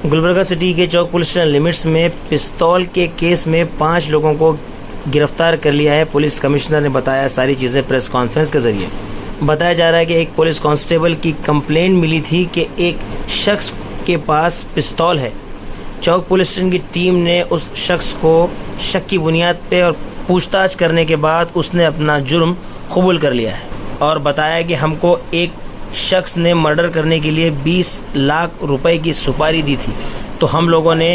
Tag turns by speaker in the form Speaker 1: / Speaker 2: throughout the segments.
Speaker 1: Gulbarga city के चौक police station limits में पिस्तौल के केस में 5 लोगों को गिरफ्तार कर लिया है। पुलिस कमिश्नर ने बताया सारी चीज़ें प्रेस कॉन्फ्रेंस के जरिए। बताया जा रहा है कि एक पुलिस कांस्टेबल की कंप्लेंट मिली थी कि एक शख्स के पास पिस्तौल है। चौक पुलिस स्टेशन की टीम ने उस शख्स को शक की बुनियाद पर और पूछताछ करने के बाद उसने अपना जुर्म कबूल कर लिया है और बताया कि हमको एक शख्स ने मर्डर करने के लिए 20 लाख रुपए की सुपारी दी थी, तो हम लोगों ने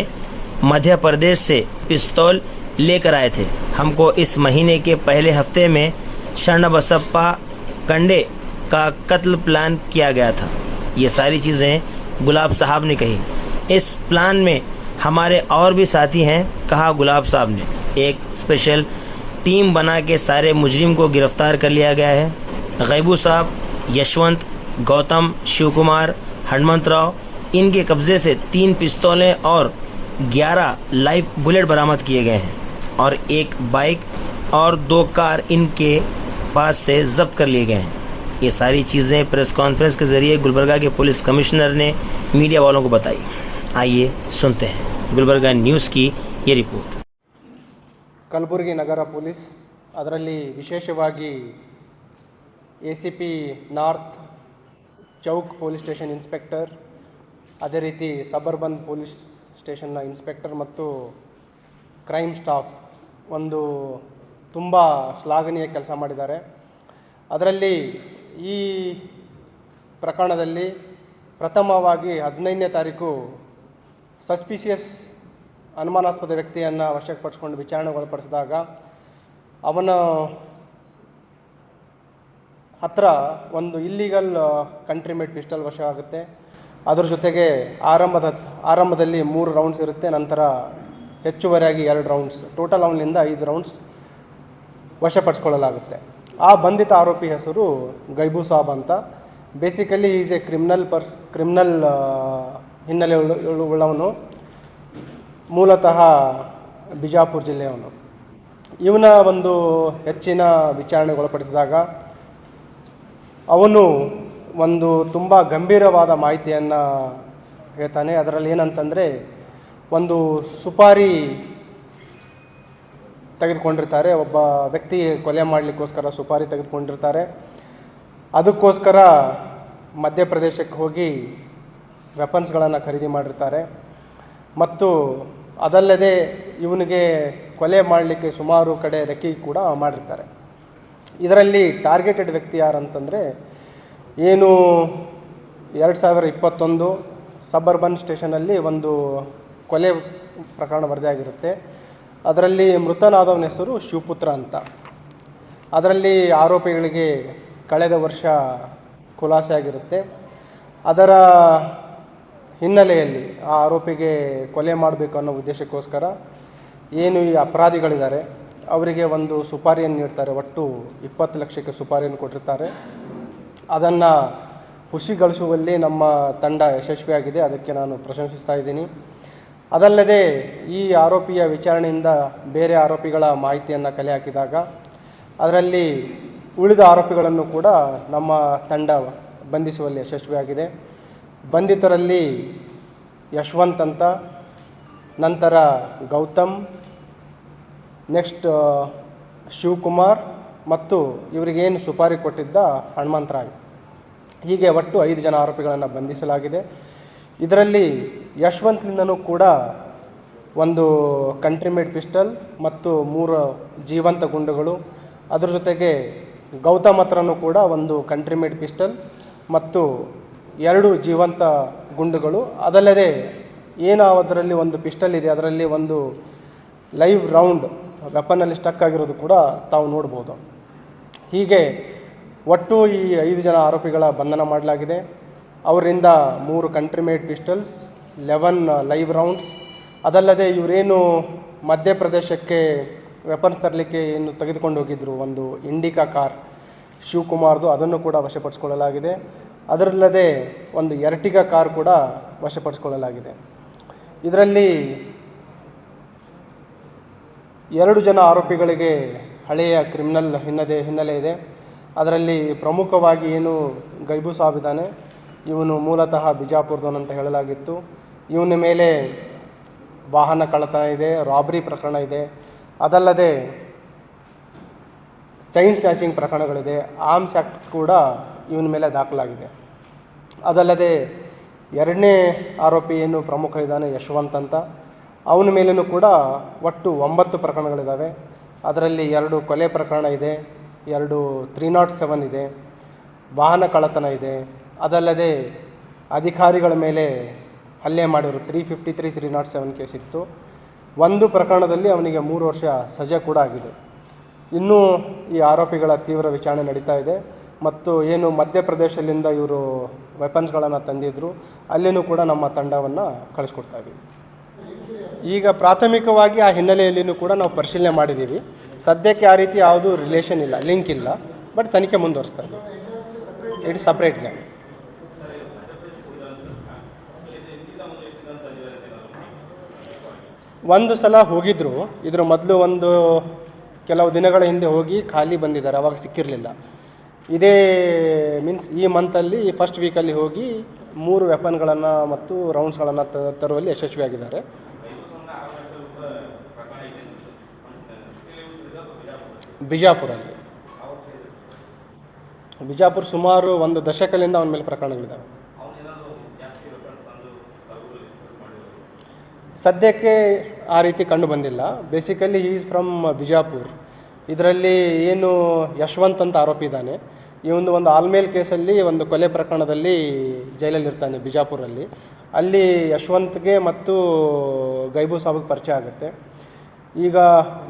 Speaker 1: मध्य प्रदेश से पिस्तौल लेकर आए थे। हमको इस महीने के पहले हफ्ते में शरणबसप्पा कंडे का कत्ल प्लान किया गया था। ये सारी चीज़ें गुलाब साहब ने कही। इस प्लान में हमारे और भी साथी हैं, कहा गुलाब साहब ने। एक स्पेशल टीम बना के सारे मुजरिम को गिरफ्तार कर लिया गया है। गैबू साहब, यशवंत, गौतम, शिवकुमार, हनुमंतराव, इनके कब्जे से 3 पिस्तौलें और 11 लाइव बुलेट बरामद किए गए हैं और एक बाइक और 2 कार इनके पास से जब्त कर लिए गए हैं। ये सारी चीज़ें प्रेस कॉन्फ्रेंस के जरिए गुलबर्गा के पुलिस कमिश्नर ने मीडिया वालों को बताई। आइए सुनते हैं गुलबर्गा न्यूज़ की ये रिपोर्ट।
Speaker 2: ಕಲಬುರಗಿ ನಗರ ಪೊಲೀಸ್ ಅದರಲ್ಲಿ ವಿಶೇಷವಾಗಿ ACP north Chowk police station inspector, ಅದೇ ರೀತಿ ಸಬರ್ಬನ್ ಪೊಲೀಸ್ ಸ್ಟೇಷನ್ನ ಇನ್ಸ್ಪೆಕ್ಟರ್ ಮತ್ತು ಕ್ರೈಮ್ ಸ್ಟಾಫ್ ಒಂದು ತುಂಬ ಶ್ಲಾಘನೀಯ ಕೆಲಸ ಮಾಡಿದ್ದಾರೆ. ಅದರಲ್ಲಿ ಈ ಪ್ರಕರಣದಲ್ಲಿ ಪ್ರಥಮವಾಗಿ 15ನೇ ತಾರೀಕು ಸಸ್ಪಿಷಿಯಸ್ ಅನುಮಾನಾಸ್ಪದ ವ್ಯಕ್ತಿಯನ್ನು ವಶಪಡಿಸಿಕೊಂಡು ವಿಚಾರಣೆಗೊಳಪಡಿಸಿದಾಗ ಅವನ ಹತ್ರ ಒಂದು ಇಲ್ಲೀಗಲ್ ಕಂಟ್ರಿ ಮೇಡ್ ಪಿಸ್ಟಲ್ ವಶ ಆಗುತ್ತೆ. ಅದರ ಜೊತೆಗೆ ಆರಂಭದಲ್ಲಿ 3 ರೌಂಡ್ಸ್ ಇರುತ್ತೆ, ನಂತರ ಹೆಚ್ಚುವರಿಯಾಗಿ 2 ರೌಂಡ್ಸ್, ಟೋಟಲ್ ಅವನಿಂದ 5 ರೌಂಡ್ಸ್ ವಶಪಡಿಸ್ಕೊಳ್ಳಲಾಗುತ್ತೆ. ಆ ಬಂಧಿತ ಆರೋಪಿ ಹೆಸರು ಗೈಬೂ ಸಾಬ್ ಅಂತ. ಬೇಸಿಕಲಿ ಈಸ್ ಎ ಕ್ರಿಮಿನಲ್ ಹಿನ್ನೆಲೆ ಉಳ್ಳವನು, ಮೂಲತಃ ಬಿಜಾಪುರ ಜಿಲ್ಲೆಯವನು. ಇವನ ಒಂದು ಹೆಚ್ಚಿನ ವಿಚಾರಣೆಗೊಳಪಡಿಸಿದಾಗ ಅವನು ಒಂದು ತುಂಬ ಗಂಭೀರವಾದ ಮಾಹಿತಿಯನ್ನು ಹೇಳ್ತಾನೆ. ಅದರಲ್ಲಿ ಏನಂತಂದರೆ, ಒಂದು ಸುಪಾರಿ ತೆಗೆದುಕೊಂಡಿರ್ತಾರೆ, ಒಬ್ಬ ವ್ಯಕ್ತಿ ಕೊಲೆ ಮಾಡಲಿಕ್ಕೋಸ್ಕರ ಸುಪಾರಿ ತೆಗೆದುಕೊಂಡಿರ್ತಾರೆ. ಅದಕ್ಕೋಸ್ಕರ ಮಧ್ಯಪ್ರದೇಶಕ್ಕೆ ಹೋಗಿ ವೆಪನ್ಸ್ಗಳನ್ನು ಖರೀದಿ ಮಾಡಿರ್ತಾರೆ ಮತ್ತು ಅದಲ್ಲದೆ ಇವನಿಗೆ ಕೊಲೆ ಮಾಡಲಿಕ್ಕೆ ಸುಮಾರು ಕಡೆ ರೆಕ್ಕಿ ಕೂಡ ಮಾಡಿರ್ತಾರೆ. ಇದರಲ್ಲಿ ಟಾರ್ಗೆಟೆಡ್ ವ್ಯಕ್ತಿ ಯಾರಂತಂದರೆ, ಏನು 2021 ಸಬರ್ಬನ್ ಸ್ಟೇಷನಲ್ಲಿ ಒಂದು ಕೊಲೆ ಪ್ರಕರಣ ವರದಿಯಾಗಿರುತ್ತೆ. ಅದರಲ್ಲಿ ಮೃತನಾದವನ ಹೆಸರು ಶಿವಪುತ್ರ ಅಂತ. ಅದರಲ್ಲಿ ಆರೋಪಿಗಳಿಗೆ ಕಳೆದ ವರ್ಷ ಖುಲಾಸೆ ಆಗಿರುತ್ತೆ. ಅದರ ಹಿನ್ನೆಲೆಯಲ್ಲಿ ಆ ಆರೋಪಿಗೆ ಕೊಲೆ ಮಾಡಬೇಕು ಅನ್ನೋ ಉದ್ದೇಶಕ್ಕೋಸ್ಕರ ಏನು ಈ ಅಪರಾಧಿಗಳಿದ್ದಾರೆ ಅವರಿಗೆ ಒಂದು ಸುಪಾರಿಯನ್ನು ನೀಡ್ತಾರೆ. ಒಟ್ಟು 20 ಲಕ್ಷಕ್ಕೆ ಸುಪಾರಿಯನ್ನು ಕೊಟ್ಟಿರ್ತಾರೆ. ಅದನ್ನು ಹುಸಿಗೊಳಿಸುವಲ್ಲಿ ನಮ್ಮ ತಂಡ ಯಶಸ್ವಿಯಾಗಿದೆ, ಅದಕ್ಕೆ ನಾನು ಪ್ರಶಂಸಿಸ್ತಾ ಇದ್ದೀನಿ. ಅದಲ್ಲದೆ ಈ ಆರೋಪಿಯ ವಿಚಾರಣೆಯಿಂದ ಬೇರೆ ಆರೋಪಿಗಳ ಮಾಹಿತಿಯನ್ನು ಕಲೆ ಹಾಕಿದಾಗ ಅದರಲ್ಲಿ ಉಳಿದ ಆರೋಪಿಗಳನ್ನು ಕೂಡ ನಮ್ಮ ತಂಡ ಬಂಧಿಸುವಲ್ಲಿ ಯಶಸ್ವಿಯಾಗಿದೆ. ಬಂಧಿತರಲ್ಲಿ ಯಶವಂತ್ ಅಂತ, ನಂತರ ಗೌತಮ್, ನೆಕ್ಸ್ಟ್ ಶಿವಕುಮಾರ್ ಮತ್ತು ಇವರಿಗೇನು ಸುಪಾರಿ ಕೊಟ್ಟಿದ್ದ ಹನುಮಂತರಾಯ್, ಹೀಗೆ ಒಟ್ಟು 5 ಜನ ಆರೋಪಿಗಳನ್ನು ಬಂಧಿಸಲಾಗಿದೆ. ಇದರಲ್ಲಿ ಯಶವಂತ್ನಿಂದನೂ ಕೂಡ ಒಂದು ಕಂಟ್ರಿ ಮೇಡ್ ಪಿಸ್ಟಲ್ ಮತ್ತು 3 ಜೀವಂತ ಗುಂಡುಗಳು, ಅದರ ಜೊತೆಗೆ ಗೌತಮ್ ಹತ್ರನೂ ಕೂಡ ಒಂದು ಕಂಟ್ರಿ ಮೇಡ್ ಪಿಸ್ಟಲ್ ಮತ್ತು 2 ಜೀವಂತ ಗುಂಡುಗಳು. ಅದಲ್ಲದೆ ಏನು ಅದರಲ್ಲಿ ಒಂದು ಪಿಸ್ಟಲ್ ಇದೆ, ಅದರಲ್ಲಿ ಒಂದು ಲೈವ್ ರೌಂಡ್ ವೆಪನ್ನಲ್ಲಿ ಸ್ಟಕ್ ಆಗಿರೋದು ಕೂಡ ತಾವು ನೋಡ್ಬೋದು. ಹೀಗೆ ಒಟ್ಟು ಈ 5 ಜನ ಆರೋಪಿಗಳ ಬಂಧನ ಮಾಡಲಾಗಿದೆ. ಅವರಿಂದ 3 country made pistols, 11 live rounds, ಅದಲ್ಲದೆ ಇವರೇನು ಮಧ್ಯಪ್ರದೇಶಕ್ಕೆ ವೆಪನ್ಸ್ ತರಲಿಕ್ಕೆ ಏನು ತೆಗೆದುಕೊಂಡು ಹೋಗಿದ್ದರು, ಒಂದು ಇಂಡಿಕಾ ಕಾರ್ ಶಿವಕುಮಾರ್ದು, ಅದನ್ನು ಕೂಡ ವಶಪಡಿಸಿಕೊಳ್ಳಲಾಗಿದೆ. ಅದರಲ್ಲದೆ ಒಂದು ಎರ್ಟಿಗಾ ಕಾರ್ ಕೂಡ ವಶಪಡಿಸಿಕೊಳ್ಳಲಾಗಿದೆ. ಇದರಲ್ಲಿ 2 ಜನ ಆರೋಪಿಗಳಿಗೆ ಹಳೆಯ ಕ್ರಿಮಿನಲ್ ಹಿನ್ನೆಲೆ ಇದೆ. ಅದರಲ್ಲಿ ಪ್ರಮುಖವಾಗಿ ಏನು ಗೈಬೂ ಸಾಬ್ ಇದ್ದಾನೆ, ಇವನು ಮೂಲತಃ ಬಿಜಾಪುರದವನು ಅಂತ ಹೇಳಲಾಗಿತ್ತು. ಇವನ ಮೇಲೆ ವಾಹನ ಕಳ್ಳತನ ಇದೆ, ರಾಬ್ರಿ ಪ್ರಕರಣ ಇದೆ. ಅದಲ್ಲದೆ ಚೈನ್ ಸ್ನ್ಯಾಚಿಂಗ್ ಪ್ರಕರಣಗಳಿದೆ. ಆರ್ಮ್ಸ್ ಆ್ಯಕ್ಟ್ ಕೂಡ ಇವನ ಮೇಲೆ ದಾಖಲಾಗಿದೆ. ಅದಲ್ಲದೆ ಎರಡನೇ ಆರೋಪಿ ಏನು ಪ್ರಮುಖ ಇದ್ದಾನೆ ಯಶವಂತ್ ಅಂತ, ಅವನ ಮೇಲೂ ಕೂಡ ಒಟ್ಟು 9 ಪ್ರಕರಣಗಳಿದ್ದಾವೆ. ಅದರಲ್ಲಿ 2 ಕೊಲೆ ಪ್ರಕರಣ ಇದೆ, 2 307 ಇದೆ, ವಾಹನ ಕಳ್ಳತನ ಇದೆ. ಅದಲ್ಲದೆ ಅಧಿಕಾರಿಗಳ ಮೇಲೆ ಹಲ್ಲೆ ಮಾಡಿರೋ 353 307 ಕೇಸ್ ಇತ್ತು. ಒಂದು ಪ್ರಕರಣದಲ್ಲಿ ಅವನಿಗೆ 3 ವರ್ಷ ಸಜೆ ಕೂಡ ಆಗಿದೆ. ಇನ್ನೂ ಈ ಆರೋಪಿಗಳ ತೀವ್ರ ವಿಚಾರಣೆ ನಡೀತಾ ಇದೆ. ಮತ್ತು ಏನು ಮಧ್ಯಪ್ರದೇಶದಿಂದ ಇವರು ವೆಪನ್ಸ್ಗಳನ್ನು ತಂದಿದ್ದರು, ಅಲ್ಲಿನೂ ಕೂಡ ನಮ್ಮ ತಂಡವನ್ನು ಕಳಿಸ್ಕೊಡ್ತಾ ಇದ್ದೀವಿ. ಈಗ ಪ್ರಾಥಮಿಕವಾಗಿ ಆ ಹಿನ್ನೆಲೆಯಲ್ಲಿಯೂ ಕೂಡ ನಾವು ಪರಿಶೀಲನೆ ಮಾಡಿದ್ದೀವಿ. ಸದ್ಯಕ್ಕೆ ಆ ರೀತಿ ಯಾವುದೂ ರಿಲೇಷನ್ ಇಲ್ಲ, ಲಿಂಕ್ ಇಲ್ಲ. ಬಟ್ ತನಿಖೆ ಮುಂದುವರಿಸ್ತಾ ಇದ್ದೀವಿ. It's separate gang. ಒಂದು ಸಲ ಹೋಗಿದ್ದರು, ಇದ್ರ ಮೊದಲು ಕೆಲವು ದಿನಗಳ ಹಿಂದೆ ಹೋಗಿ ಖಾಲಿ ಬಂದಿದ್ದಾರೆ, ಅವಾಗ ಸಿಕ್ಕಿರಲಿಲ್ಲ. ಇದೇ ಮೀನ್ಸ್ ಈ ಮಂತಲ್ಲಿ ಫಸ್ಟ್ ವೀಕಲ್ಲಿ ಹೋಗಿ 3 ವೆಪನ್ಗಳನ್ನು ಮತ್ತು ರೌಂಡ್ಸ್ಗಳನ್ನು ತರುವಲ್ಲಿ ಯಶಸ್ವಿಯಾಗಿದ್ದಾರೆ. ಬಿಜಾಪುರ ಸುಮಾರು 1 ದಶಕದಿಂದ ಅವನ ಮೇಲೆ ಪ್ರಕರಣಗಳಿದ್ದಾವೆ. ಸದ್ಯಕ್ಕೆ ಆ ರೀತಿ ಕಂಡು ಬಂದಿಲ್ಲ. Basically he is from Bijapur. ಇದರಲ್ಲಿ ಏನು ಯಶವಂತ್ ಅಂತ ಆರೋಪಿ ಇದ್ದಾನೆ, ಇವನು ಒಂದು ಆಲ್ಮೇಲ್ ಕೇಸಲ್ಲಿ ಒಂದು ಕೊಲೆ ಪ್ರಕರಣದಲ್ಲಿ ಜೈಲಲ್ಲಿರ್ತಾನೆ ಬಿಜಾಪುರಲ್ಲಿ. ಅಲ್ಲಿ ಯಶವಂತ್ಗೆ ಮತ್ತು ಗೈಬು ಸಾಬ್ಗೆ ಪರಿಚಯ ಆಗುತ್ತೆ. ಈಗ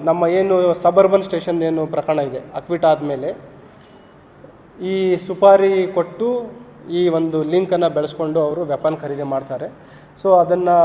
Speaker 2: ನಮ್ಮ ಏನು ಸಬರ್ಬನ್ ಸ್ಟೇಷನ್ ಏನು ಪ್ರಕರಣ ಇದೆ, ಅಕ್ವಿಟ್ ಆದಮೇಲೆ ಈ ಸುಪಾರಿ ಕೊಟ್ಟು ಈ ಒಂದು ಲಿಂಕನ್ನು ಬೆಳೆಸ್ಕೊಂಡು ಅವರು ವೆಪನ್ ಖರೀದಿ ಮಾಡ್ತಾರೆ. ಸೊ ಅದನ್ನು